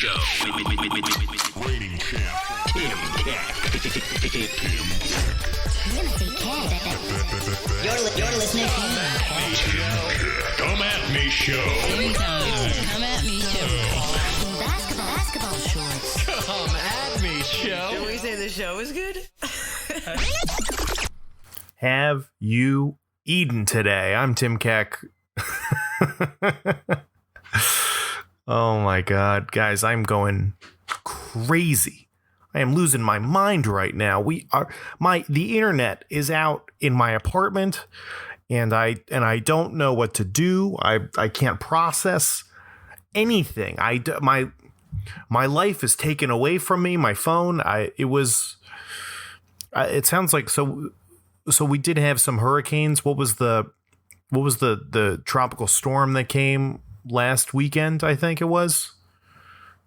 Show. Reigning champ, Tim Cat. You're listening to Come at me show. Come at me show. basketball shorts. Come at me show. Did we say the show was good? Have you eaten today? I'm Tim Keck. Oh my God, guys, I'm going crazy. I am losing my mind right now. The internet is out in my apartment, and I don't know what to do. I can't process anything. My life is taken away from me. My phone. It sounds like so we did have some hurricanes. What was the tropical storm that came last weekend? I think it was.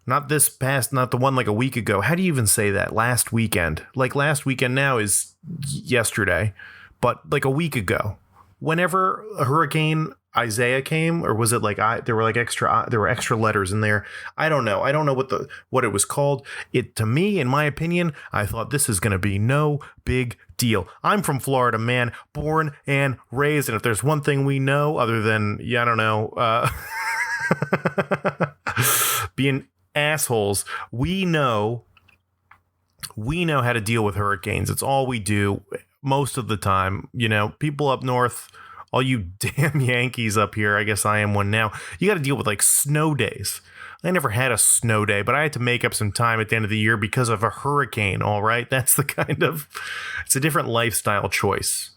Not the one like a week ago. How do you even say that? Last weekend. Like last weekend now is yesterday, but like a week ago. Whenever a hurricane Isaiah came, or was it like there were extra letters in there. I don't know. I don't know what it was called. To me, in my opinion, I thought this is going to be no big deal. I'm from Florida, man, born and raised. And if there's one thing we know other than, I don't know, being assholes, we know how to deal with hurricanes. It's all we do most of the time. People up north, all you damn Yankees up here, I guess I am one now, you got to deal with like snow days. I never had a snow day, but I had to make up some time at the end of the year because of a hurricane. All right. That's it's a different lifestyle choice.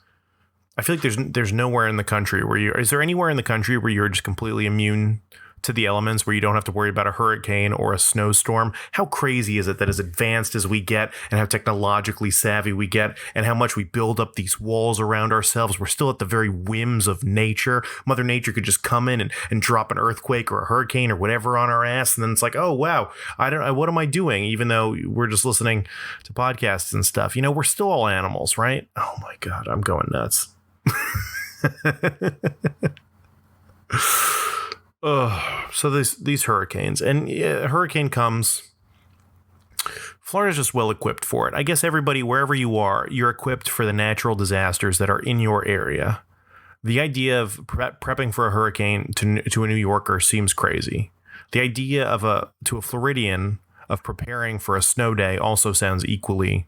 I feel like there's nowhere in the country is there anywhere in the country where you're just completely immune to the elements, where you don't have to worry about a hurricane or a snowstorm? How crazy is it that as advanced as we get and how technologically savvy we get and how much we build up these walls around ourselves, we're still at the very whims of nature. Mother Nature could just come in and drop an earthquake or a hurricane or whatever on our ass. And then it's like, oh, wow, what am I doing? Even though we're just listening to podcasts and stuff, we're still all animals, right? Oh my God, I'm going nuts. So these hurricanes, and a hurricane comes. Florida's just well equipped for it. I guess everybody, wherever you are, you're equipped for the natural disasters that are in your area. The idea of prepping for a hurricane to a New Yorker seems crazy. The idea to a Floridian of preparing for a snow day also sounds equally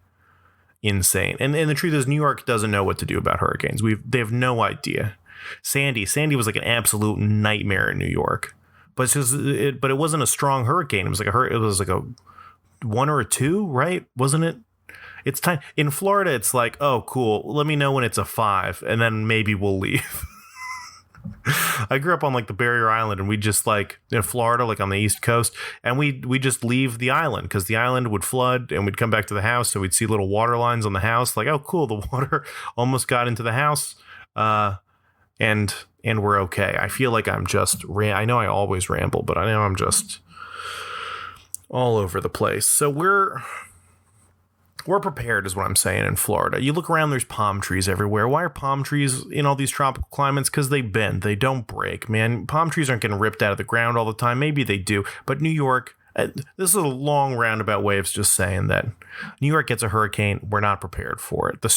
insane. And the truth is, New York doesn't know what to do about hurricanes. They have no idea. Sandy was like an absolute nightmare in New York, but it wasn't a strong hurricane. It was like a 1 or a 2, right? Wasn't it? It's time in Florida. It's like, oh, cool. Let me know when it's a 5, and then maybe we'll leave. I grew up on like the Barrier Island, and we just like in Florida, like on the East Coast, and we just leave the island because the island would flood, and we'd come back to the house, so we'd see little water lines on the house. Like, oh, cool, the water almost got into the house. And we're okay. I feel like I'm just I know I always ramble, but I know I'm just all over the place. So we're prepared is what I'm saying in Florida. You look around, there's palm trees everywhere. Why are palm trees in all these tropical climates? Because they bend. They don't break, man. Palm trees aren't getting ripped out of the ground all the time. Maybe they do. But New York, this is a long roundabout way of just saying that New York gets a hurricane. We're not prepared for it. The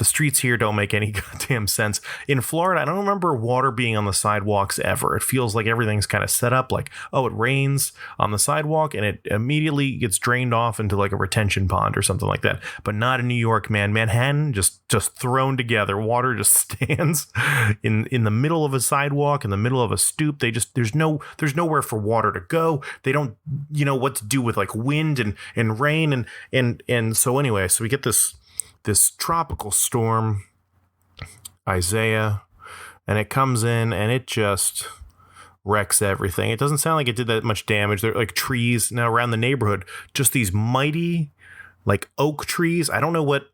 streets here don't make any goddamn sense. In Florida, I don't remember water being on the sidewalks ever. It feels like everything's kind of set up like, oh, it rains on the sidewalk and it immediately gets drained off into like a retention pond or something like that. But not in New York, man. Manhattan just thrown together. Water just stands in the middle of a sidewalk, in the middle of a stoop. There's nowhere for water to go. They don't what to do with like wind and rain and so anyway, so we get this tropical storm, Isaiah, and it comes in and it just wrecks everything. It doesn't sound like it did that much damage. There are like trees now around the neighborhood, just these mighty like oak trees. I don't know what,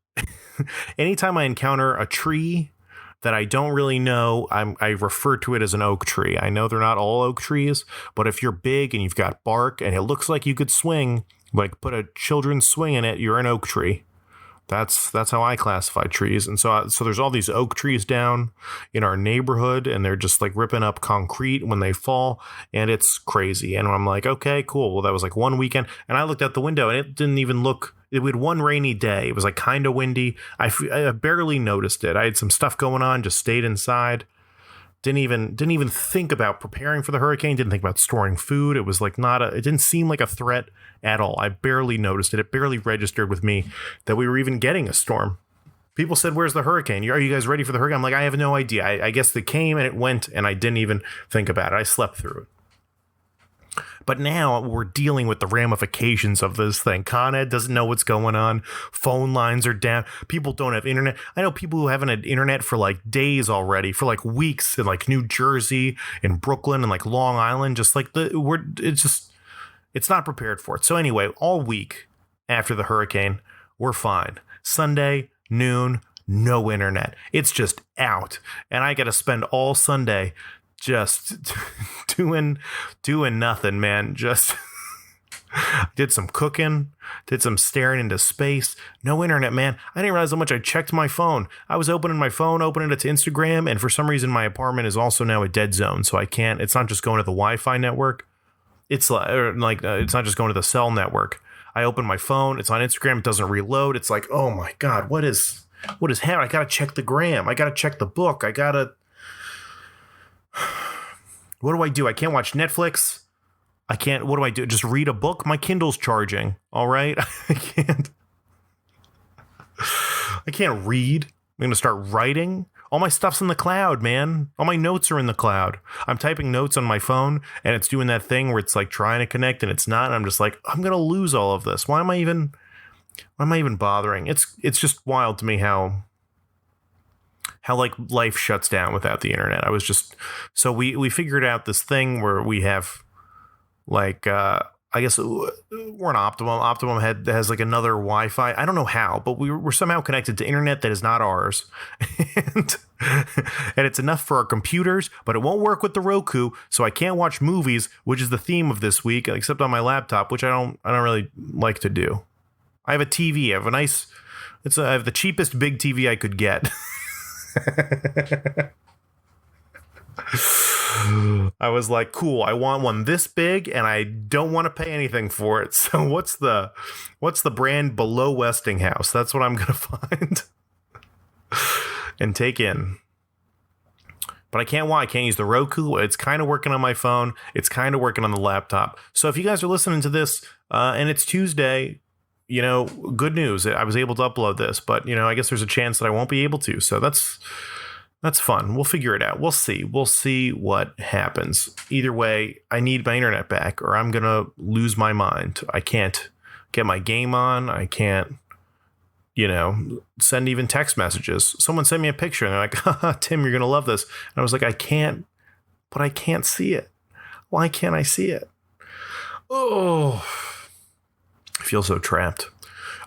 anytime I encounter a tree that I don't really know, I refer to it as an oak tree. I know they're not all oak trees, but if you're big and you've got bark and it looks like you could swing, like put a children's swing in it, you're an oak tree. That's how I classify trees. And so there's all these oak trees down in our neighborhood, and they're just like ripping up concrete when they fall, and it's crazy. And I'm like, okay, cool. Well, that was like one weekend, and I looked out the window, and it didn't even look. We had one rainy day. It was like kind of windy. I barely noticed it. I had some stuff going on. Just stayed inside. Didn't even think about preparing for the hurricane. Didn't think about storing food. It was like it didn't seem like a threat at all. I barely noticed it. It barely registered with me that we were even getting a storm. People said, "Where's the hurricane? Are you guys ready for the hurricane?" I'm like, I have no idea. I guess it came and it went, and I didn't even think about it. I slept through it. But now we're dealing with the ramifications of this thing. Con Ed doesn't know what's going on. Phone lines are down. People don't have internet. I know people who haven't had internet for like days already, for like weeks in like New Jersey and Brooklyn and like Long Island. Just like it's not prepared for it. So anyway, all week after the hurricane, we're fine. Sunday, noon, no internet. It's just out. And I got to spend all Sunday just doing nothing, man. Just did some cooking, did some staring into space. No internet, man. I didn't realize how much I checked my phone. I was opening my phone, opening it to Instagram, and for some reason my apartment is also now a dead zone, so I can't. It's not just going to the Wi-Fi network. It's like it's not just going to the cell network. I open my phone, it's on Instagram, it doesn't reload. It's like, oh my god, what is happening? I gotta check the gram. I gotta check the book. What do? I can't watch Netflix. I can't. What do I do? Just read a book? My Kindle's charging. All right. I can't read. I'm going to start writing. All my stuff's in the cloud, man. All my notes are in the cloud. I'm typing notes on my phone, and it's doing that thing where it's like trying to connect and it's not. And I'm just like, I'm going to lose all of this. Why am I even bothering? It's just wild to me how like life shuts down without the internet. So we figured out this thing where we have like, I guess we're an Optimum. Optimum has like another Wi-Fi. I don't know how, but we're somehow connected to internet that is not ours. and it's enough for our computers, but it won't work with the Roku. So I can't watch movies, which is the theme of this week, except on my laptop, which I don't really like to do. I have a TV. I have the cheapest big TV I could get. I was like, cool, I want one this big and I don't want to pay anything for it. So what's the brand below Westinghouse? That's what I'm going to find and take in. But I can't use the Roku. It's kind of working on my phone. It's kind of working on the laptop. So if you guys are listening to this and it's Tuesday, good news. I was able to upload this, but I guess there's a chance that I won't be able to. So that's fun. We'll figure it out. We'll see. We'll see what happens. Either way, I need my internet back or I'm going to lose my mind. I can't get my game on. I can't, send even text messages. Someone sent me a picture and they're like, haha, Tim, you're going to love this. And I was like, I can't, but I can't see it. Why can't I see it? Oh, I feel so trapped.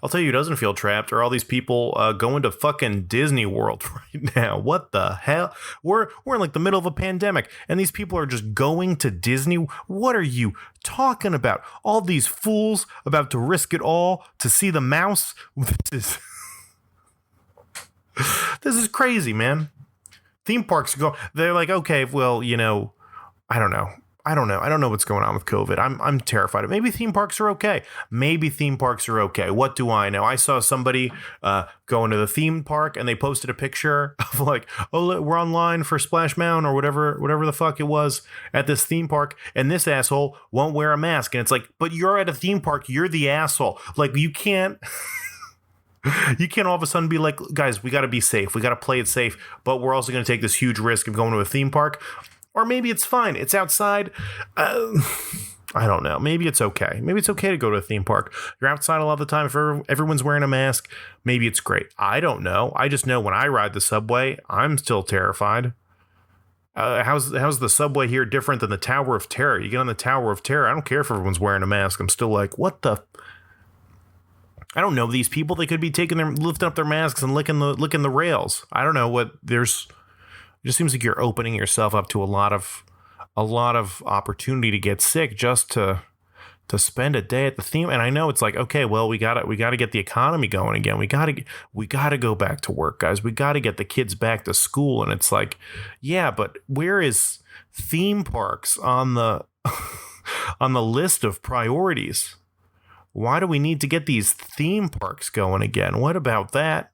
I'll tell you who doesn't feel trapped are all these people going to fucking Disney World right now. What the hell? We're in like the middle of a pandemic and these people are just going to Disney. What are you talking about? All these fools about to risk it all to see the mouse. This is crazy, man. Theme parks go. They're like, okay, well, I don't know. I don't know what's going on with COVID. I'm terrified. Maybe theme parks are okay. What do I know? I saw somebody go into the theme park and they posted a picture of like, oh, we're online for Splash Mountain or whatever the fuck it was at this theme park. And this asshole won't wear a mask. And it's like, but you're at a theme park. You're the asshole. Like you can't all of a sudden be like, guys, we got to be safe. We got to play it safe. But we're also going to take this huge risk of going to a theme park. Or maybe it's fine. It's outside. I don't know. Maybe it's okay. Maybe it's okay to go to a theme park. You're outside a lot of the time. If everyone's wearing a mask, maybe it's great. I don't know. I just know when I ride the subway, I'm still terrified. How's the subway here different than the Tower of Terror? You get on the Tower of Terror. I don't care if everyone's wearing a mask. I'm still like, what the? I don't know these people. They could be lifting up their masks and licking the rails. I don't know what there's. It just seems like you're opening yourself up to a lot of opportunity to get sick just to to spend a day at the theme. And I know it's like, okay, well, we gotta get the economy going again. We gotta go back to work, guys. We gotta get the kids back to school. And it's like, yeah, but where is theme parks on the on the list of priorities? Why do we need to get these theme parks going again? What about that?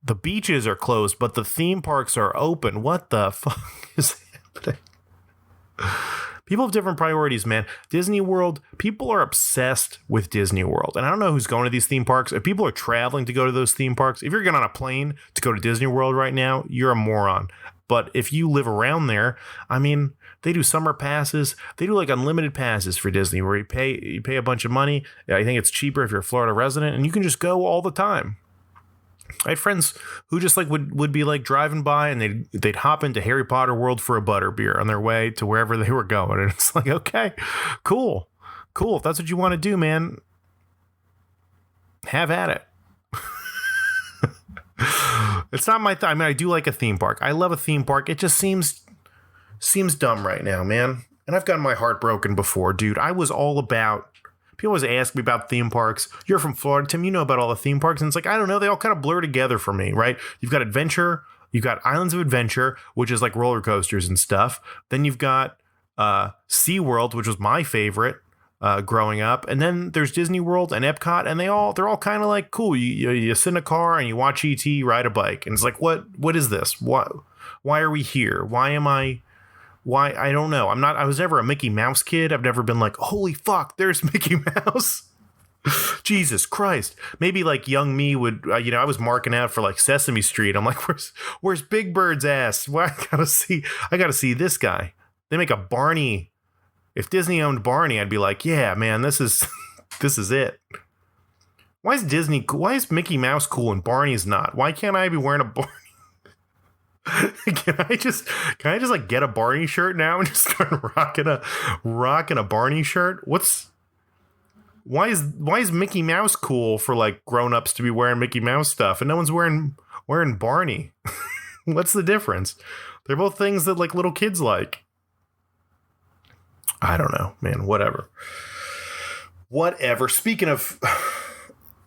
The beaches are closed, but the theme parks are open. What the fuck is happening? People have different priorities, man. Disney World, people are obsessed with Disney World. And I don't know who's going to these theme parks. If people are traveling to go to those theme parks, if you're getting on a plane to go to Disney World right now, you're a moron. But if you live around there, I mean, they do summer passes. They do like unlimited passes for Disney where you pay a bunch of money. I think it's cheaper if you're a Florida resident, and you can just go all the time. I had friends who just like would be like driving by and they'd hop into Harry Potter World for a butterbeer on their way to wherever they were going. And it's like, okay, cool. If that's what you want to do, man, have at it. It's not my I mean, I do like a theme park. I love a theme park. It just seems dumb right now, man. And I've gotten my heart broken before, dude. I was all about... People always ask me about theme parks. You're from Florida, Tim. You know about all the theme parks. And it's like, I don't know. They all kind of blur together for me, right? You've got Adventure. You've got Islands of Adventure, which is like roller coasters and stuff. Then you've got SeaWorld, which was my favorite growing up. And then there's Disney World and Epcot. And they're all kind of like cool. You sit in a car and you watch E.T. ride a bike. And it's like, what is this? Why are we here? Why? I don't know. I was never a Mickey Mouse kid. I've never been like, holy fuck, there's Mickey Mouse. Jesus Christ. Maybe like young me would, I was marking out for like Sesame Street. I'm like, where's Big Bird's ass? Well, I gotta see this guy. They make a Barney. If Disney owned Barney, I'd be like, yeah, man, this is it. Why is Mickey Mouse cool and Barney's not? Why can't I be wearing a Barney? Can I just like get a Barney shirt now and just start rocking a Barney shirt? Why is Mickey Mouse cool for like grown-ups to be wearing Mickey Mouse stuff and no one's wearing Barney? What's the difference? They're both things that like little kids like. I don't know, man. Whatever. Speaking of...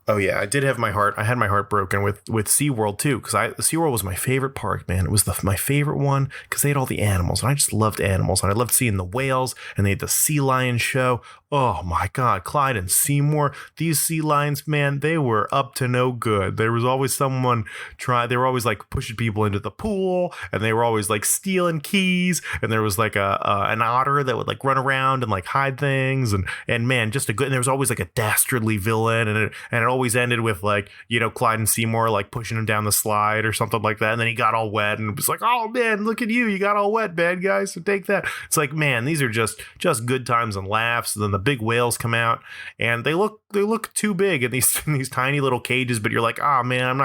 Oh yeah, I had my heart broken with SeaWorld too, because SeaWorld was my favorite park, man. It was my favorite one because they had all the animals, and I just loved animals, and I loved seeing the whales, and they had the sea lion show. Oh my God, Clyde and Seymour, these sea lions, man, they were up to no good. There was always someone they were always like pushing people into the pool, and they were always like stealing keys, and there was like an otter that would like run around and like hide things, and man, and there was always like a dastardly villain, and it always ended with like, Clyde and Seymour like pushing him down the slide or something like that, and then he got all wet, and it was like, oh man, look at you got all wet, bad guys, so take that. It's like, man, these are just good times and laughs. And then the big whales come out, and they look too big in these tiny little cages, but you're like, oh man, I'm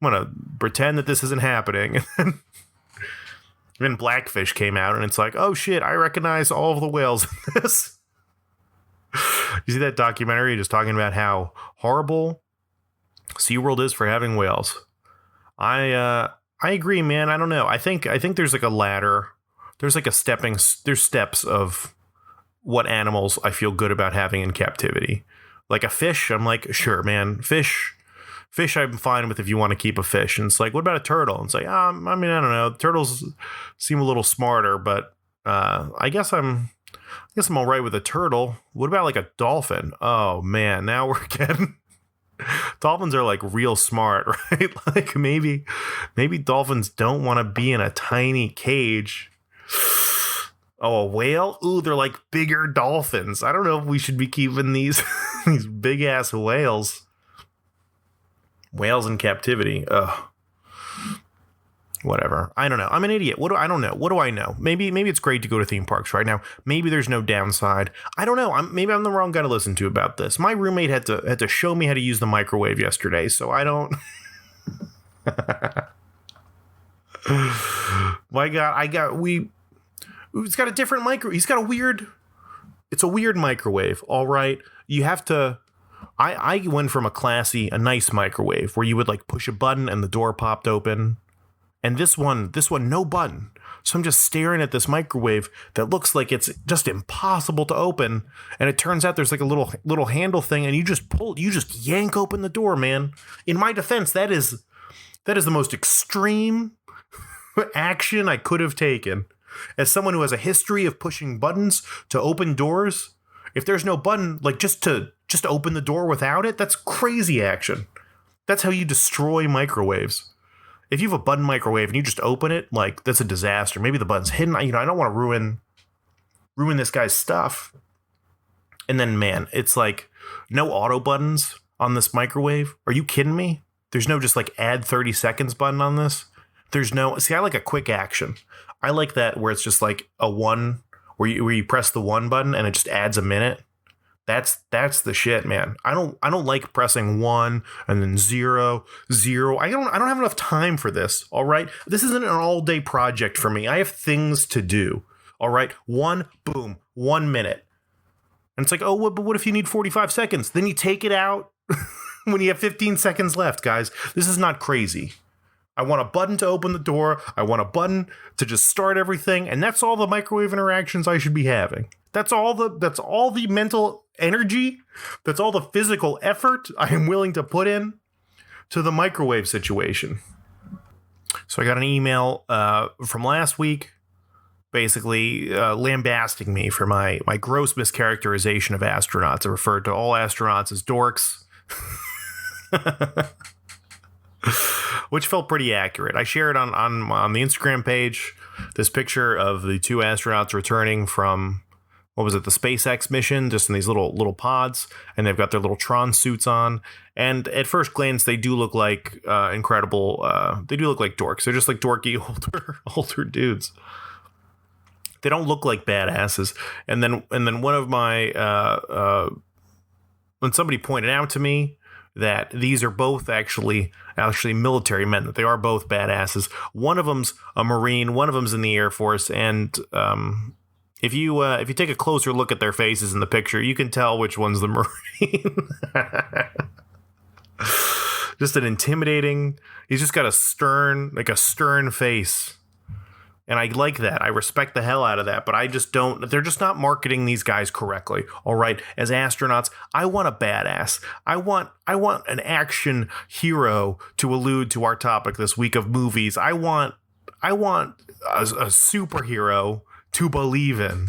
gonna pretend that this isn't happening. And then Blackfish came out, and it's like, oh shit, I recognize all of the whales in this. You see that documentary just talking about how horrible SeaWorld is for having whales? I agree, man. I don't know. I think there's like a ladder. There's like there's steps of what animals I feel good about having in captivity. Like a fish, I'm like, sure, man, fish I'm fine with if you want to keep a fish. And it's like, what about a turtle? And it's like, I don't know. Turtles seem a little smarter, but I guess I'm all right with a turtle. What about like a dolphin? Oh man, now we're getting... Dolphins are like real smart, right? Like maybe dolphins don't want to be in a tiny cage. Oh, a whale? Ooh, they're like bigger dolphins. I don't know if we should be keeping these big ass whales in captivity. Ugh. Whatever. I don't know. I'm an idiot. I don't know. What do I know? Maybe it's great to go to theme parks right now. Maybe there's no downside. I don't know. Maybe I'm the wrong guy to listen to about this. My roommate had to show me how to use the microwave yesterday, so I don't. My God, it's got a different He's got it's a weird microwave. All right. You have to. I went from a nice microwave where you would like push a button and the door popped open. And this one, no button. So I'm just staring at this microwave that looks like it's just impossible to open. And it turns out there's like a little handle thing, and you just yank open the door, man. In my defense, that is the most extreme action I could have taken. As someone who has a history of pushing buttons to open doors, if there's no button, like just to open the door without it, that's crazy action. That's how you destroy microwaves. If you have a button microwave and you just open it, like, that's a disaster. Maybe the button's hidden. I don't want to ruin this guy's stuff. And then, man, it's like no auto buttons on this microwave. Are you kidding me? There's no just like add 30 seconds button on this. There's no, see, I like a quick action. I like that where it's just like a one, where you press the one button and it just adds a minute. That's the shit, man. I don't like pressing 1 and then 0. I don't have enough time for this. All right. This isn't an all day project for me. I have things to do. All right. 1 minute. And it's like, oh, but what if you need 45 seconds? Then you take it out when you have 15 seconds left, guys. This is not crazy. I want a button to open the door. I want a button to just start everything. And that's all the microwave interactions I should be having. That's all the mental energy. That's all the physical effort I am willing to put in to the microwave situation. So I got an email from last week, basically lambasting me for my gross mischaracterization of astronauts. I referred to all astronauts as dorks. Which felt pretty accurate. I shared on the Instagram page this picture of the 2 astronauts returning from, what was it, the SpaceX mission, just in these little pods, and they've got their little Tron suits on. And at first glance, they do look like incredible. They do look like dorks. They're just like dorky older dudes. They don't look like badasses. And then one of my when somebody pointed out to me that these are both actually military men, that they are both badasses. One of them's a Marine, one of them's in the Air Force, and if you take a closer look at their faces in the picture, you can tell which one's the Marine. Just an intimidating. He's just got a stern face. And I like that. I respect the hell out of that, but I just don't. They're just not marketing these guys correctly. All right, as astronauts, I want a badass. I want an action hero, to allude to our topic this week of movies. I want a superhero to believe in.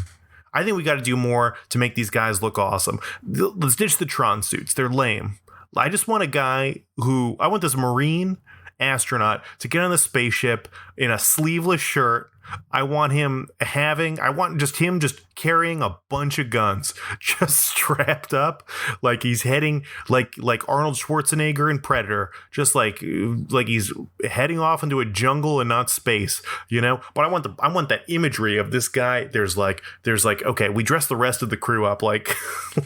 I think we got to do more to make these guys look awesome. Let's ditch the Tron suits. They're lame. I just want a guy I want this Marine astronaut to get on the spaceship in a sleeveless shirt. I want him just carrying a bunch of guns, just strapped up like he's heading like Arnold Schwarzenegger in Predator, just like he's heading off into a jungle and not space, you know. But I want that imagery of this guy. There's like okay, we dress the rest of the crew up like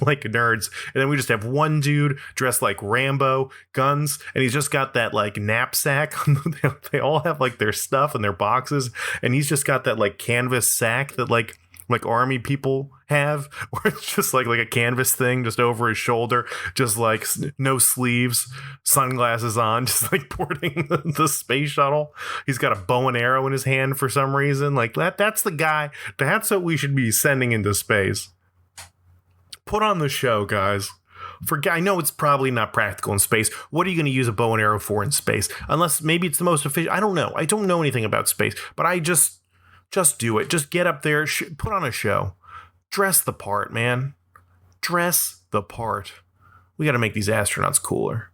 like nerds, and then we just have one dude dressed like Rambo, guns, and he's just got that like knapsack. They all have like their stuff and their boxes, and he's just got that like canvas sack that like army people have, where it's just like a canvas thing just over his shoulder, just like no sleeves, sunglasses on, just like boarding the space shuttle. He's got a bow and arrow in his hand for some reason. Like that's the guy. That's what we should be sending into space. Put on the show, guys. I know it's probably not practical in space. What are you going to use a bow and arrow for in space? Unless maybe it's the most efficient. I don't know. I don't know anything about space, but I just do it. Just get up there, put on a show. Dress the part, man. Dress the part. We got to make these astronauts cooler.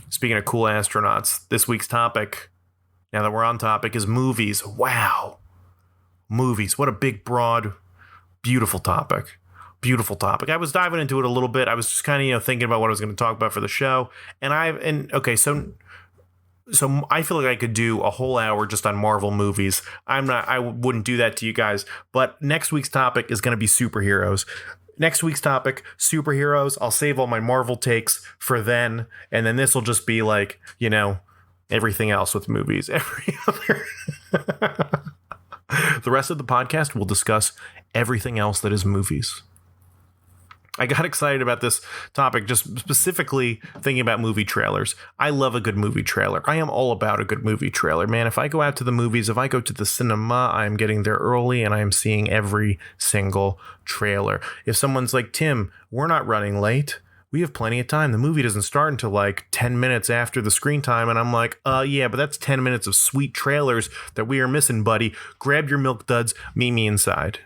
Speaking of cool astronauts, this week's topic, now that we're on topic, is movies. Wow. Movies. What a big, broad, beautiful topic. Beautiful topic. I was diving into it a little bit. I was just kind of, thinking about what I was going to talk about for the show. So I feel like I could do a whole hour just on Marvel movies. I wouldn't do that to you guys. But next week's topic is going to be superheroes. Next week's topic, superheroes. I'll save all my Marvel takes for then. And then this will just be like, everything else with movies. Every other. The rest of the podcast will discuss everything else that is movies. I got excited about this topic just specifically thinking about movie trailers. I love a good movie trailer. I am all about a good movie trailer, man. If I go out to the movies, if I go to the cinema, I am getting there early and I am seeing every single trailer. If someone's like, Tim, we're not running late, we have plenty of time. The movie doesn't start until like 10 minutes after the screen time. And I'm like, yeah, but that's 10 minutes of sweet trailers that we are missing, buddy. Grab your milk duds, meet me inside.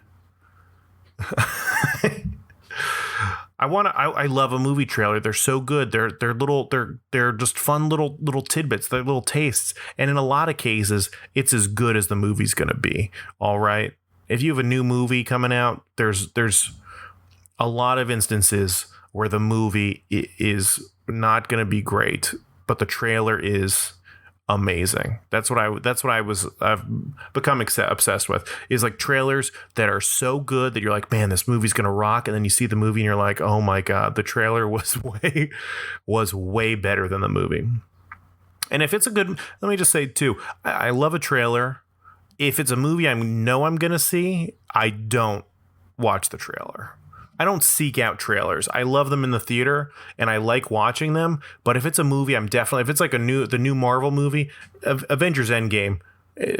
I love a movie trailer. They're so good. They're just fun little tidbits. They're little tastes. And in a lot of cases, it's as good as the movie's going to be. All right. If you have a new movie coming out, there's a lot of instances where the movie is not going to be great, but the trailer is amazing. I've become obsessed with, is like trailers that are so good that you're like, man, this movie's gonna rock, and then you see the movie and you're like, oh my god, the trailer was way better than the movie. And if it's a good, let me just say too, I love a trailer. If it's a movie I know I'm gonna see, I don't watch the trailer. I don't seek out trailers. I love them in the theater and I like watching them. But if it's a movie, if it's like the new Marvel movie, Avengers Endgame.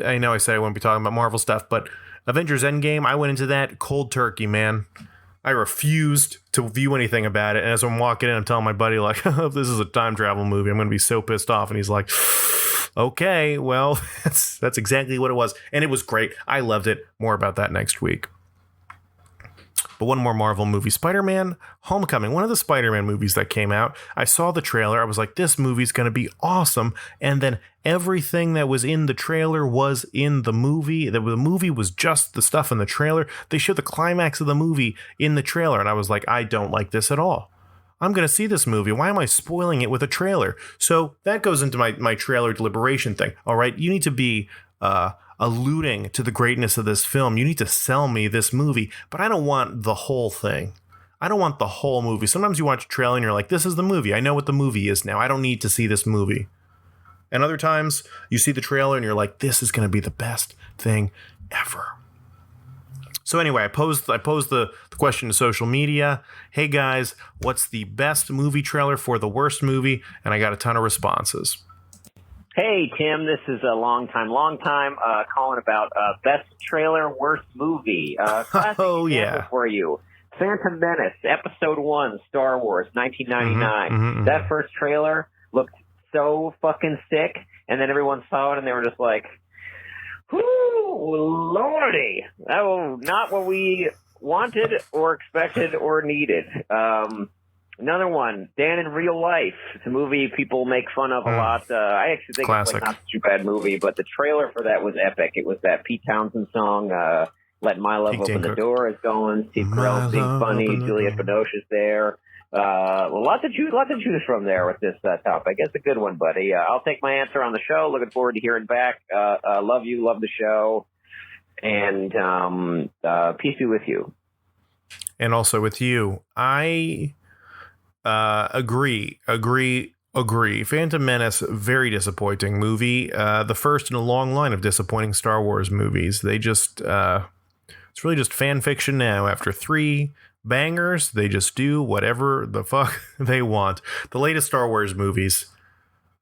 I know I said I wouldn't be talking about Marvel stuff, but Avengers Endgame, I went into that cold turkey, man. I refused to view anything about it. And as I'm walking in, I'm telling my buddy, like, oh, this is a time travel movie, I'm going to be so pissed off. And he's like, okay, well, that's exactly what it was. And it was great. I loved it. More about that next week. But one more Marvel movie, Spider-Man Homecoming, one of the Spider-Man movies that came out. I saw the trailer. I was like, this movie's going to be awesome. And then everything that was in the trailer was in the movie. The movie was just the stuff in the trailer. They showed the climax of the movie in the trailer. And I was like, I don't like this at all. I'm going to see this movie. Why am I spoiling it with a trailer? So that goes into my trailer deliberation thing. All right. You need to be alluding to the greatness of this film. You need to sell me this movie, but I don't want the whole thing. I don't want the whole movie. Sometimes you watch a trailer and you're like, this is the movie. I know what the movie is now. I don't need to see this movie. And other times you see the trailer and you're like, this is going to be the best thing ever. So anyway, I posed the question to social media. Hey guys, what's the best movie trailer for the worst movie? And I got a ton of responses. Hey, Tim, this is a long time calling about best trailer, worst movie. Classic example for you. Phantom Menace, Episode 1, Star Wars, 1999. That first trailer looked so fucking sick, and then everyone saw it and they were just like, whoo, lordy. That was not what we wanted or expected or needed. Another one, Dan in Real Life. It's a movie people make fun of a lot. I actually think it's like not such a bad movie, but the trailer for that was epic. It was that Pete Townsend song, Let My Love Open the Door is going. Steve Carell's being funny. Juliette Binoche's there. Lots to choose from there with this topic. It's a good one, buddy. I'll take my answer on the show. Looking forward to hearing back. Love you. Love the show. And peace be with you. And also with you. I... Agree. Phantom Menace, very disappointing movie. The first in a long line of disappointing Star Wars movies. They just, it's really just fan fiction now. After 3 bangers, they just do whatever the fuck they want. The latest Star Wars movies,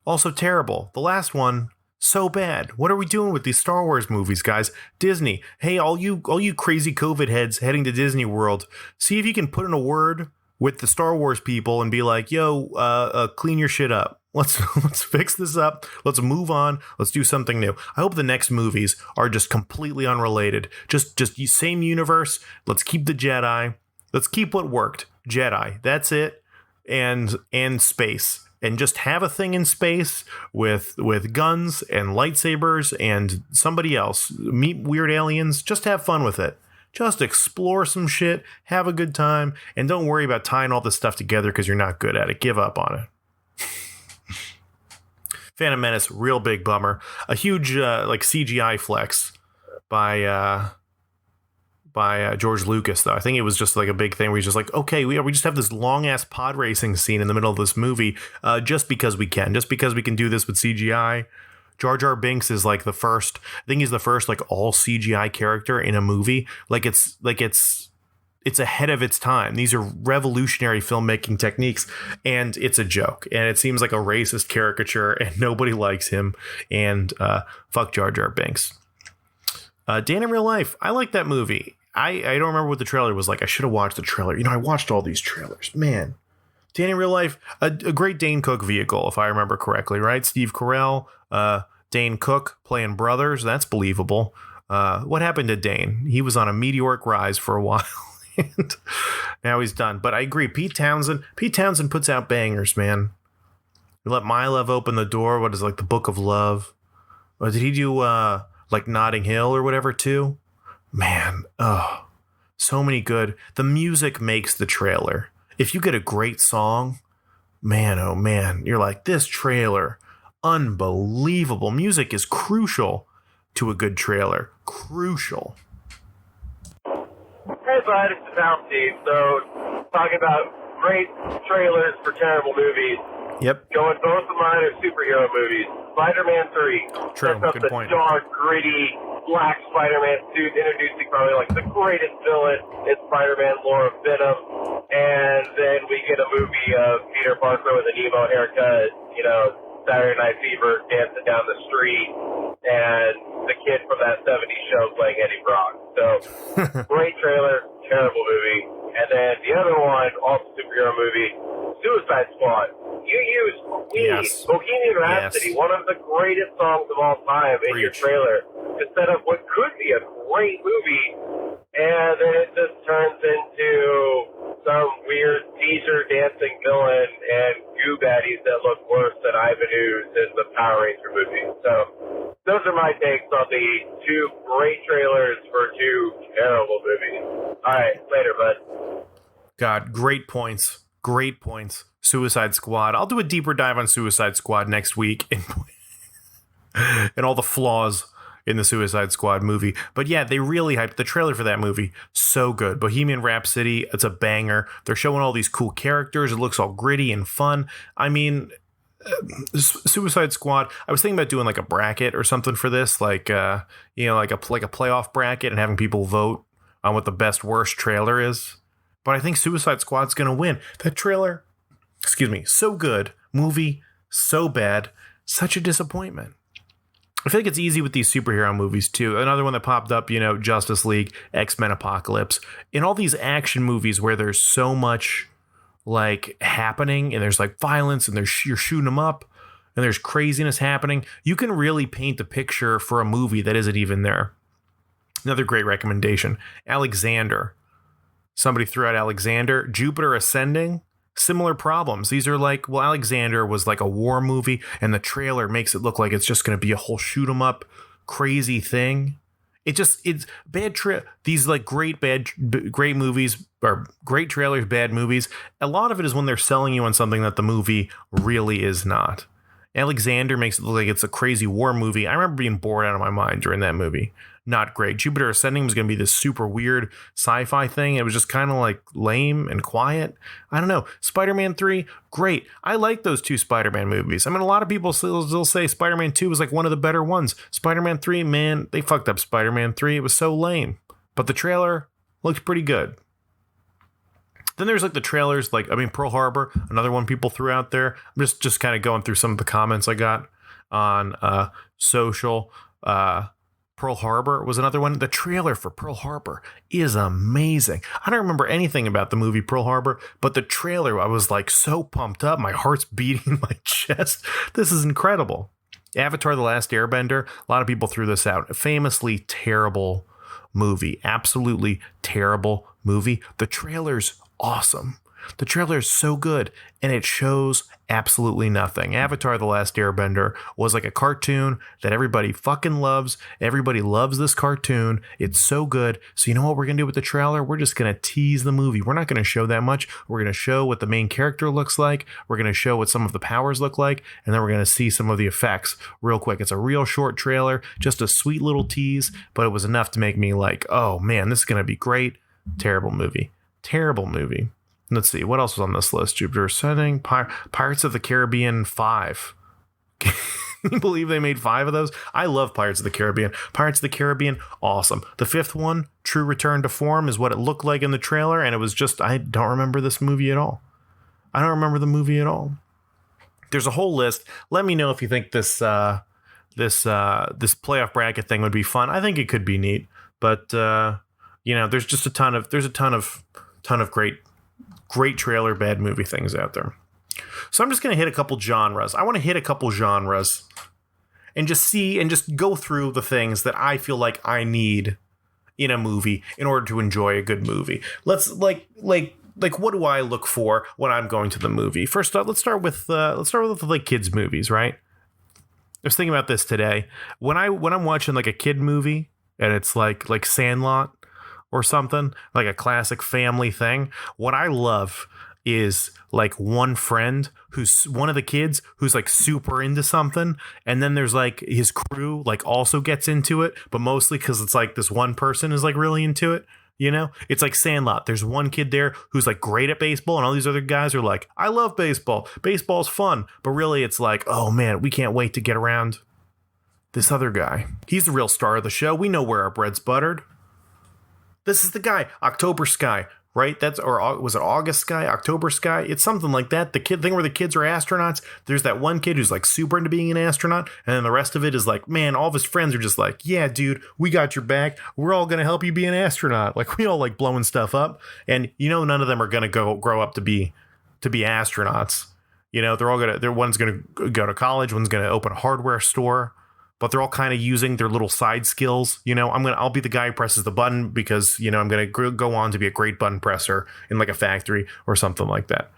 also terrible. The last one, so bad. What are we doing with these Star Wars movies, guys? Disney, hey, all you crazy COVID heads heading to Disney World, see if you can put in a word with the Star Wars people and be like, yo, clean your shit up. Let's fix this up. Let's move on. Let's do something new. I hope the next movies are just completely unrelated. Just same universe. Let's keep the Jedi. Let's keep what worked. Jedi. That's it. And space. And just have a thing in space with guns and lightsabers and somebody else. Meet weird aliens. Just have fun with it. Just explore some shit, have a good time, and don't worry about tying all this stuff together because you're not good at it. Give up on it. Phantom Menace, real big bummer. A huge CGI flex by George Lucas, though. I think it was just like a big thing where he's just like, okay, we just have this long ass pod racing scene in the middle of this movie, just because we can do this with CGI. Jar Jar Binks is like the first, I think he's the first like all CGI character in a movie. Like it's it's ahead of its time. These are revolutionary filmmaking techniques, and it's a joke. And it seems like a racist caricature, and nobody likes him. And fuck Jar Jar Binks. Dan in Real Life. I like that movie. I don't remember what the trailer was like. I should have watched the trailer. I watched all these trailers. Man. Dan in Real Life, a great Dane Cook vehicle, if I remember correctly, right? Steve Carell, Dane Cook playing brothers. That's believable. What happened to Dane? He was on a meteoric rise for a while, and now he's done. But I agree. Pete Townsend puts out bangers, man. You Let My Love Open the Door. What is it, like the Book of Love? Or did he do like Notting Hill or whatever too? Man, oh, so many good. The music makes the trailer. If you get a great song, man, oh man, you're like, this trailer, unbelievable. Music is crucial to a good trailer. Crucial. Hey, bud, it's the Town Steve. So, talking about great trailers for terrible movies. Yep. Going, both of mine are superhero movies. Spider-Man 3. True, Sets up good the point. dark, gritty, black Spider-Man suit, introducing probably like the greatest villain in Spider-Man lore of Venom. And then we get a movie of Peter Parker with an emo haircut, Saturday Night Fever dancing down the street, and the kid from that 70s show playing Eddie Brock. So, great trailer, terrible movie. And then the other one, also superhero movie, Suicide Squad. You use Queen, Yes. Bohemian Rhapsody, Yes. one of the greatest songs of all time, in your Preach. trailer to set up what could be a great movie, and then it just turns into some weird teaser dancing villain and goo baddies that look worse than Ivan Ooze in the Power Ranger movie. So those are my takes on the two great trailers for two terrible movies. All right, later, bud. God, great points. Great points. Suicide Squad. I'll do a deeper dive on Suicide Squad next week and all the flaws in the Suicide Squad movie. But yeah, they really hyped the trailer for that movie. So good. Bohemian Rhapsody, it's a banger. They're showing all these cool characters. It looks all gritty and fun. I mean, Suicide Squad. I was thinking about doing like a bracket or something for this, like like a playoff bracket and having people vote on what the best worst trailer is. But I think Suicide Squad's going to win. That trailer, so good. Movie, so bad. Such a disappointment. I feel like it's easy with these superhero movies, too. Another one that popped up, Justice League, X-Men Apocalypse. In all these action movies where there's so much, like, happening, and there's, like, violence, and you're shooting them up, and there's craziness happening, you can really paint the picture for a movie that isn't even there. Another great recommendation, Alexander. Somebody threw out Alexander. Jupiter Ascending, similar problems. These are like, well, Alexander was like a war movie, and the trailer makes it look like it's just going to be a whole shoot 'em up crazy thing. It's bad. These like great movies, or great trailers, bad movies. A lot of it is when they're selling you on something that the movie really is not. Alexander makes it look like it's a crazy war movie. I remember being bored out of my mind during that movie. Not great. Jupiter Ascending was going to be this super weird sci-fi thing. It was just kind of like lame and quiet. I don't know. Spider-Man 3, great. I like those two Spider-Man movies. I mean, a lot of people still say Spider-Man 2 was like one of the better ones. Spider-Man 3, man, they fucked up Spider-Man 3. It was so lame. But the trailer looked pretty good. Then there's like the trailers, Pearl Harbor, another one people threw out there. I'm just kind of going through some of the comments I got on social. Pearl Harbor was another one. The trailer for Pearl Harbor is amazing. I don't remember anything about the movie Pearl Harbor, but the trailer, I was like so pumped up. My heart's beating in my chest. This is incredible. Avatar: The Last Airbender. A lot of people threw this out. A famously terrible movie. Absolutely terrible movie. The trailer's awesome. The trailer is so good, and it shows absolutely nothing. Avatar: The Last Airbender was like a cartoon that everybody fucking loves. Everybody loves this cartoon. It's so good. So you know what we're going to do with the trailer? We're just going to tease the movie. We're not going to show that much. We're going to show what the main character looks like. We're going to show what some of the powers look like, and then we're going to see some of the effects real quick. It's a real short trailer, just a sweet little tease, but it was enough to make me like, oh man, this is going to be great. Terrible movie. Terrible movie. Let's see, what else was on this list? Jupiter Ascending, Pirates of the Caribbean 5. Can you believe they made 5 of those? I love Pirates of the Caribbean. Pirates of the Caribbean, awesome. The 5th one, True Return to Form, is what it looked like in the trailer, and it was just, I don't remember this movie at all. I don't remember the movie at all. There's a whole list. Let me know if you think this playoff bracket thing would be fun. I think it could be neat, but there's just a ton of great trailer bad movie things out there. So I'm just going to hit a couple genres. I want to hit a couple genres and just go through the things that I feel like I need in a movie in order to enjoy a good movie. Let's like what do I look for when I'm going to the movie? First up, let's start with like kids movies, right? I was thinking about this today. When I'm watching like a kid movie and it's like Sandlot or something, like a classic family thing, what I love is like one friend who's one of the kids who's like super into something, and then there's like his crew like also gets into it, but mostly because it's like this one person is like really into it. It's like Sandlot. There's one kid there who's like great at baseball, and all these other guys are like, I love baseball. Baseball's fun. But really, it's like, oh man, we can't wait to get around this other guy. He's the real star of the show. We know where our bread's buttered. This is the guy, October Sky, right? Was it August Sky, October Sky? It's something like that. The kid thing where the kids are astronauts. There's that one kid who's like super into being an astronaut, and then the rest of it is like, man, all of his friends are just like, yeah, dude, we got your back. We're all gonna help you be an astronaut. Like we all like blowing stuff up, and none of them are gonna grow up to be astronauts. One's gonna go to college, one's gonna open a hardware store. But they're all kind of using their little side skills. I'll be the guy who presses the button because, I'm going to go on to be a great button presser in like a factory or something like that.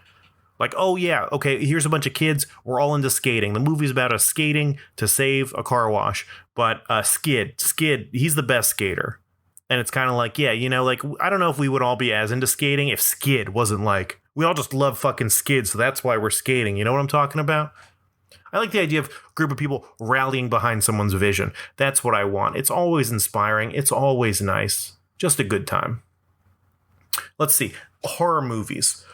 Like, oh yeah, okay, here's a bunch of kids. We're all into skating. The movie's about us skating to save a car wash. But Skid, he's the best skater. And it's kind of like, yeah, like, I don't know if we would all be as into skating if Skid wasn't like, we all just love fucking Skid, so that's why we're skating. You know what I'm talking about? I like the idea of a group of people rallying behind someone's vision. That's what I want. It's always inspiring. It's always nice. Just a good time. Let's see. Horror movies.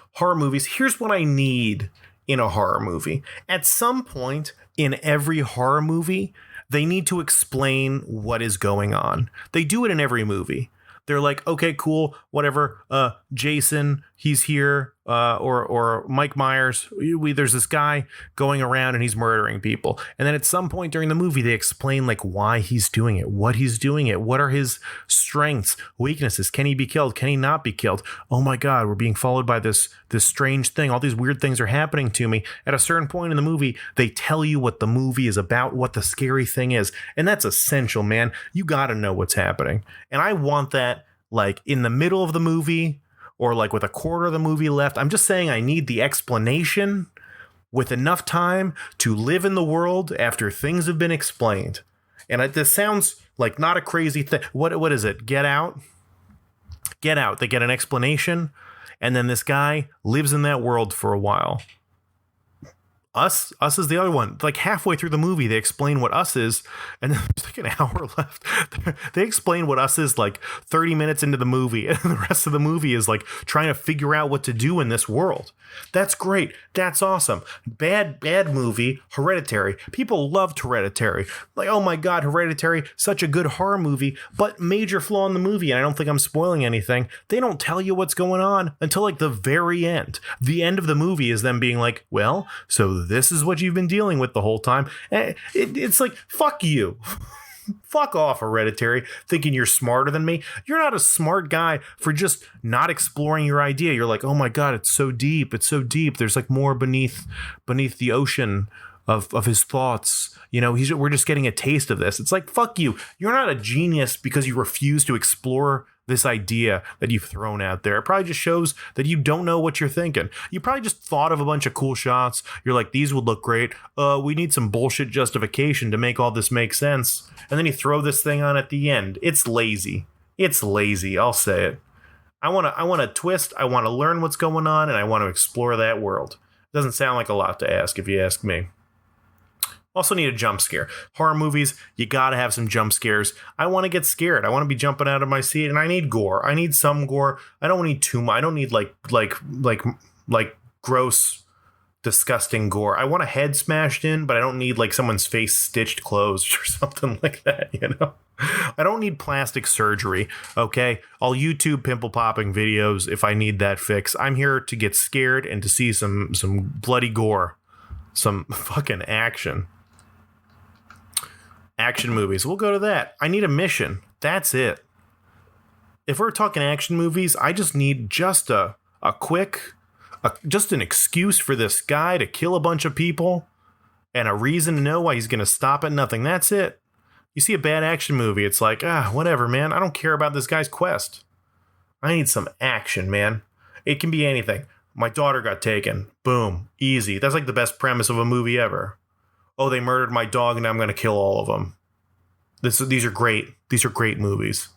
Here's what I need in a horror movie. At some point in every horror movie, they need to explain what is going on. They do it in every movie. They're like, okay, cool, whatever. Jason, he's here, or Mike Myers. There's this guy going around and he's murdering people. And then at some point during the movie, they explain like why he's doing it, what he's doing it, what are his strengths, weaknesses. Can he be killed? Can he not be killed? Oh my God, we're being followed by this strange thing. All these weird things are happening to me. At a certain point in the movie, they tell you what the movie is about, what the scary thing is. And that's essential, man. You got to know what's happening. And I want that like in the middle of the movie or like with a quarter of the movie left. I'm just saying I need the explanation with enough time to live in the world after things have been explained. And this sounds like not a crazy thing. What is it? Get Out? Get Out. They get an explanation, and then this guy lives in that world for a while. Us is the other one. Like halfway through the movie, they explain what Us is, and then there's like an hour left. They explain what Us is like 30 minutes into the movie, and the rest of the movie is like trying to figure out what to do in this world. That's great. That's awesome. Bad movie, Hereditary. People loved Hereditary. Like, oh my God, Hereditary, such a good horror movie, but major flaw in the movie, and I don't think I'm spoiling anything. They don't tell you what's going on until like the very end. The end of the movie is them being like, well, so this is what you've been dealing with the whole time. It's like, fuck you. Fuck off, Hereditary, thinking you're smarter than me. You're not a smart guy for just not exploring your idea. You're like, oh my God, it's so deep. It's so deep. There's like more beneath the ocean of his thoughts. We're just getting a taste of this. It's like, fuck you. You're not a genius because you refuse to explore this idea that you've thrown out there. It probably just shows that you don't know what you're thinking. You probably just thought of a bunch of cool shots. You're like, these would look great. We need some bullshit justification to make all this make sense. And then you throw this thing on at the end. It's lazy. It's lazy. I'll say it. I want a twist. I want to learn what's going on, and I want to explore that world. Doesn't sound like a lot to ask if you ask me. Also need a jump scare. Horror movies, you gotta have some jump scares. I want to get scared. I want to be jumping out of my seat, and I need gore. I need some gore. I don't need too much. I don't need like gross, disgusting gore. I want a head smashed in, but I don't need like someone's face stitched closed or something like that, you know? I don't need plastic surgery, okay? I'll YouTube pimple popping videos if I need that fix. I'm here to get scared and to see some bloody gore. Some fucking action. Action movies. We'll go to that. I need a mission. That's it. If we're talking action movies, I just need just a quick, just an excuse for this guy to kill a bunch of people and a reason to know why he's going to stop at nothing. That's it. You see a bad action movie, it's like, whatever, man. I don't care about this guy's quest. I need some action, man. It can be anything. My daughter got taken. Boom. Easy. That's like the best premise of a movie ever. Oh, they murdered my dog and I'm going to kill all of them. These are great. These are great movies.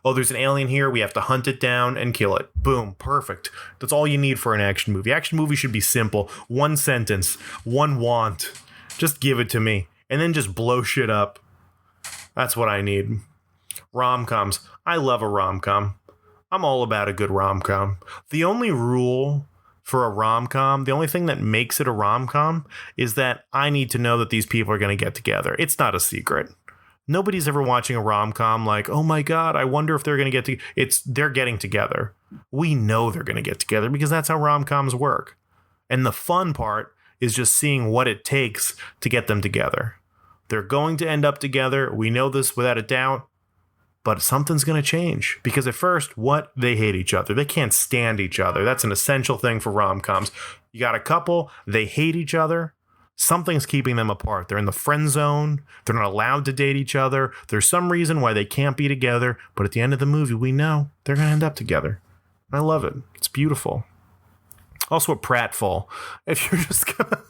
Oh, there's an alien here. We have to hunt it down and kill it. Boom. Perfect. That's all you need for an action movie. Action movie should be simple. One sentence. One want. Just give it to me. And then just blow shit up. That's what I need. Rom-coms. I love a rom-com. I'm all about a good rom-com. The only rule for a rom-com, the only thing that makes it a rom-com is that I need to know that these people are going to get together. It's not a secret. Nobody's ever watching a rom-com like, oh my God, I wonder if they're going to get together. They're getting together. We know they're going to get together because that's how rom-coms work. And the fun part is just seeing what it takes to get them together. They're going to end up together. We know this without a doubt. But something's going to change. Because at first, they hate each other. They can't stand each other. That's an essential thing for rom-coms. You got a couple, they hate each other. Something's keeping them apart. They're in the friend zone. They're not allowed to date each other. There's some reason why they can't be together. But at the end of the movie, we know they're going to end up together. I love it. It's beautiful. Also a pratfall. If you're just going to...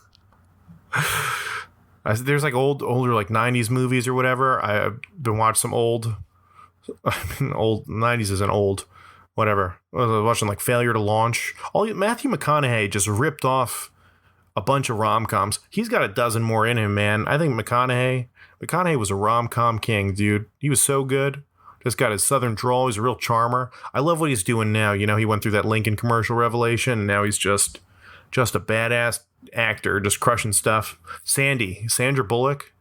There's like older like 90s movies or whatever. I've been watching some old 90s isn't old, whatever. I was watching like Failure to Launch. Matthew McConaughey just ripped off a bunch of rom-coms. He's got a dozen more in him, man. I think McConaughey was a rom-com king, dude. He was so good. Just got his southern drawl. He's a real charmer. I love what he's doing now. You know, he went through that Lincoln commercial revelation, and now he's just a badass actor, just crushing stuff. Sandra Bullock.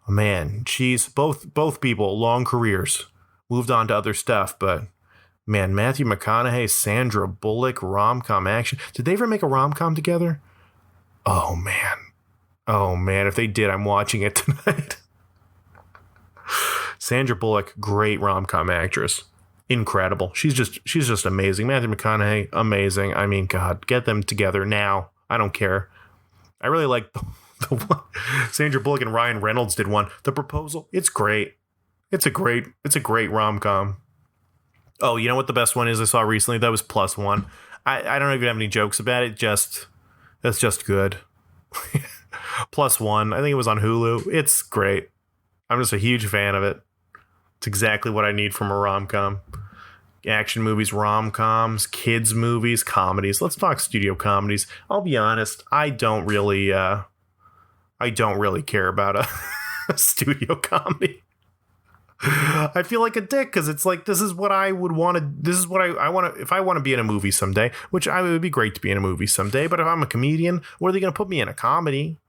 Oh, man, she's both people, long careers, moved on to other stuff, but man, Matthew McConaughey, Sandra Bullock, rom-com action. Did they ever make a rom-com together? Oh man, if they did, I'm watching it tonight. Sandra Bullock, great rom-com actress. Incredible. She's just amazing. Matthew McConaughey, amazing. I mean, God, get them together now. I don't care. I really like the one. Sandra Bullock and Ryan Reynolds did one. The Proposal. It's great. It's a great rom-com. Oh, you know what the best one is I saw recently? That was Plus One. I don't even have any jokes about it. That's just good. Plus One. I think it was on Hulu. It's great. I'm just a huge fan of it. It's exactly what I need from a rom-com. Action movies, rom-coms, kids movies, comedies. Let's talk studio comedies. I'll be honest, I don't really care about a studio comedy. I feel like a dick because it's like, this is what I would want to. This is what I want to. If I want to be in a movie someday, which it would be great to be in a movie someday. But if I'm a comedian, where are they going to put me in a comedy?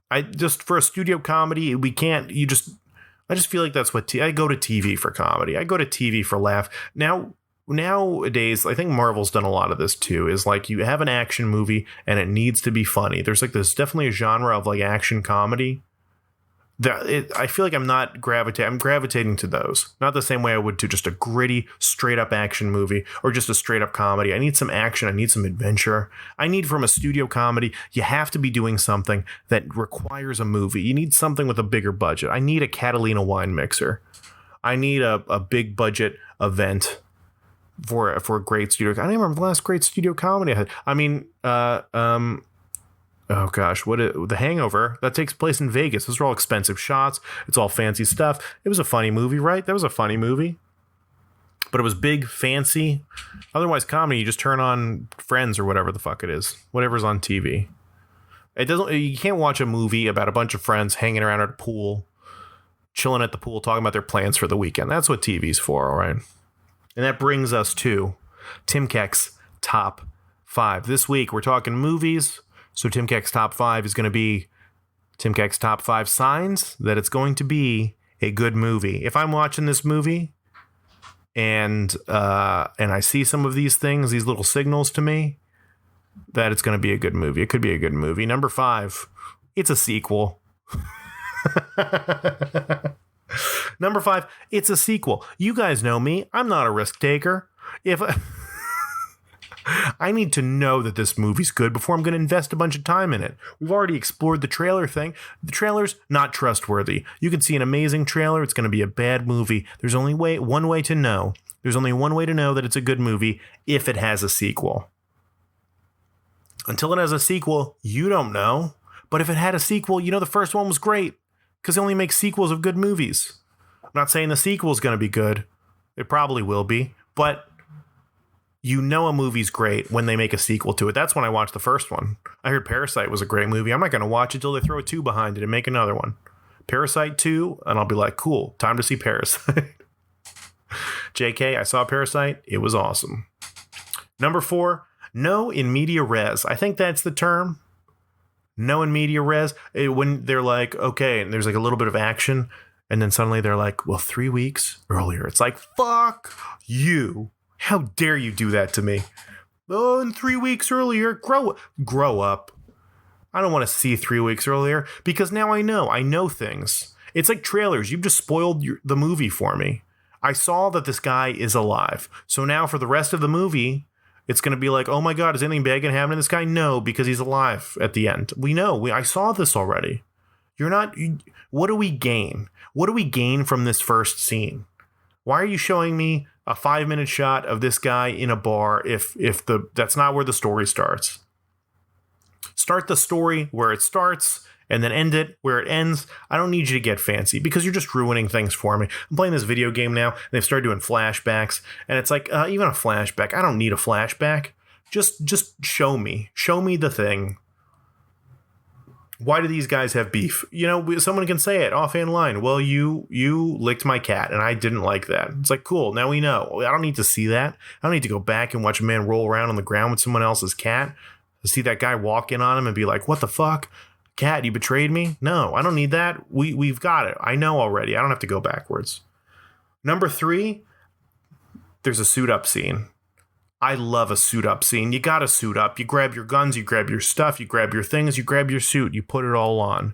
For a studio comedy, we can't. I just feel like that's what I go to TV for comedy. I go to TV for laugh. Nowadays, I think Marvel's done a lot of this too, is like you have an action movie and it needs to be funny. There's definitely a genre of like action comedy. I feel like I'm gravitating to those. Not the same way I would to just a gritty, straight up action movie or just a straight up comedy. I need some action. I need some adventure. I need from a studio comedy, you have to be doing something that requires a movie. You need something with a bigger budget. I need a Catalina wine mixer. I need a big budget event for a great studio. I don't even remember the last great studio comedy I had. I mean, oh gosh, The Hangover, that takes place in Vegas. Those are all expensive shots. It's all fancy stuff. It was a funny movie, right? That was a funny movie. But it was big, fancy. Otherwise, comedy, you just turn on Friends or whatever the fuck it is. Whatever's on TV. You can't watch a movie about a bunch of friends hanging around at a pool, chilling at the pool, talking about their plans for the weekend. That's what TV's for, all right? And that brings us to Tim Keck's Top 5. This week, we're talking movies So Tim Keck's top 5 is going to be Tim Keck's top 5 signs that it's going to be a good movie. If I'm watching this movie and I see some of these things, these little signals to me, that it's going to be a good movie. It could be a good movie. Number 5, it's a sequel. Number 5, it's a sequel. You guys know me. I'm not a risk taker. If I need to know that this movie's good before I'm going to invest a bunch of time in it. We've already explored the trailer thing. The trailer's not trustworthy. You can see an amazing trailer. It's going to be a bad movie. There's only one way to know. There's only one way to know that it's a good movie if it has a sequel. Until it has a sequel, you don't know. But if it had a sequel, you know the first one was great because they only make sequels of good movies. I'm not saying the sequel is going to be good. It probably will be. But you know a movie's great when they make a sequel to it. That's when I watched the first one. I heard Parasite was a great movie. I'm not going to watch it until they throw a 2 behind it and make another one. Parasite 2, and I'll be like, cool, time to see Parasite. JK, I saw Parasite. It was awesome. Number 4, no in media res. I think that's the term. No in media res. When they're like, okay, and there's like a little bit of action, and then suddenly they're like, well, 3 weeks earlier. It's like, fuck you. How dare you do that to me? Oh, and 3 weeks earlier, grow up. I don't want to see 3 weeks earlier because now I know things. It's like trailers. You've just spoiled the movie for me. I saw that this guy is alive. So now for the rest of the movie, it's going to be like, oh my God, is anything bad going to happen to this guy? No, because he's alive at the end. We know. I saw this already. What do we gain? What do we gain from this first scene? Why are you showing me a 5-minute shot of this guy in a bar if that's not where the story starts? Start the story where it starts and then end it where it ends. I don't need you to get fancy because you're just ruining things for me. I'm playing this video game now and they've started doing flashbacks and it's like, even a flashback, I don't need a flashback. Just show me the thing. Why do these guys have beef? You know, someone can say it offhand line. Well, you licked my cat and I didn't like that. It's like, cool. Now we know. I don't need to see that. I don't need to go back and watch a man roll around on the ground with someone else's cat. To see that guy walk in on him and be like, what the fuck? Cat, you betrayed me? No, I don't need that. We've got it. I know already. I don't have to go backwards. Number 3, there's a suit up scene. I love a suit up scene. You got to suit up. You grab your guns, you grab your stuff, you grab your things, you grab your suit, you put it all on.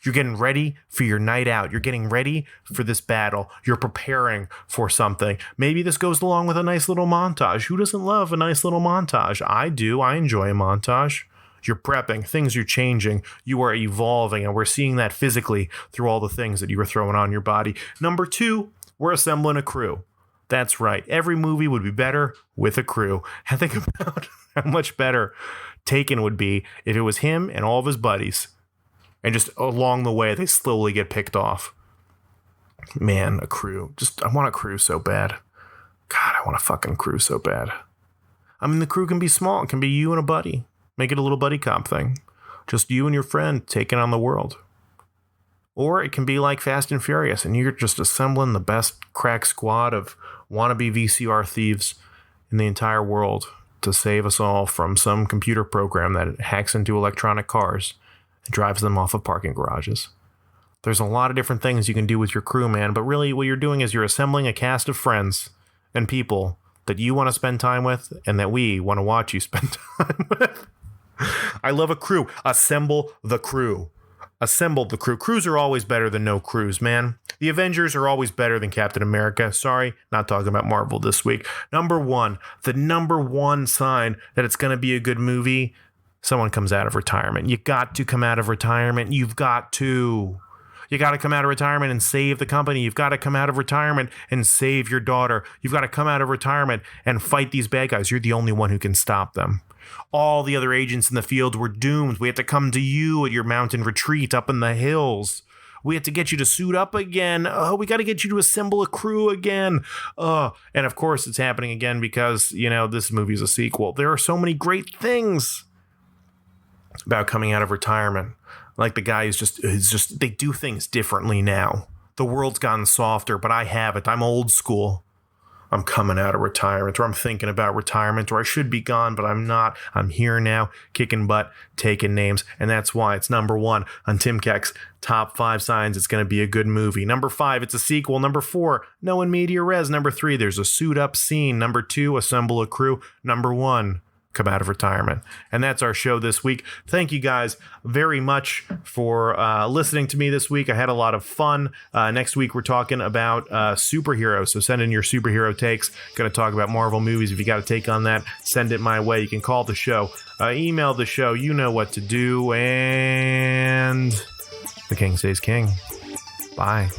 You're getting ready for your night out. You're getting ready for this battle. You're preparing for something. Maybe this goes along with a nice little montage. Who doesn't love a nice little montage? I do. I enjoy a montage. You're prepping. Things are changing. You are evolving. And we're seeing that physically through all the things that you were throwing on your body. Number 2, we're assembling a crew. That's right. Every movie would be better with a crew. And think about how much better Taken would be if it was him and all of his buddies. And just along the way, they slowly get picked off. Man, a crew. I want a crew so bad. God, I want a fucking crew so bad. I mean, the crew can be small. It can be you and a buddy. Make it a little buddy cop thing. Just you and your friend taking on the world. Or it can be like Fast and Furious, and you're just assembling the best crack squad of wannabe VCR thieves in the entire world to save us all from some computer program that hacks into electronic cars and drives them off of parking garages. There's a lot of different things you can do with your crew, man, but really what you're doing is you're assembling a cast of friends and people that you want to spend time with and that we want to watch you spend time with. I love a crew. Assemble the crew. Assemble the crew. Crews are always better than no crews, man. The Avengers are always better than Captain America. Sorry, not talking about Marvel this week. Number 1, the number 1 sign that it's going to be a good movie, someone comes out of retirement. You got to come out of retirement. You've got to. You got to come out of retirement and save the company. You've got to come out of retirement and save your daughter. You've got to come out of retirement and fight these bad guys. You're the only one who can stop them. All the other agents in the field were doomed. We had to come to you at your mountain retreat up in the hills. We had to get you to suit up again. Oh, we got to get you to assemble a crew again. And of course it's happening again because, you know, this movie's a sequel. There are so many great things about coming out of retirement. Like the guy is just they do things differently now. The world's gotten softer, but I have it. I'm old school. I'm coming out of retirement, or I'm thinking about retirement, or I should be gone, but I'm not. I'm here now, kicking butt, taking names, and that's why it's number 1 on Tim Keck's Top 5 Signs It's Going to Be a Good Movie. Number 5, it's a sequel. Number 4, no in media res. Number 3, there's a suit-up scene. Number 2, assemble a crew. Number 1, come out of retirement. And that's our show this week. Thank you guys very much for listening to me this week. I had a lot of fun. Next week, we're talking about superheroes. So send in your superhero takes. Going to talk about Marvel movies. If you got a take on that, send it my way. You can call the show, email the show. You know what to do. And the king stays king. Bye.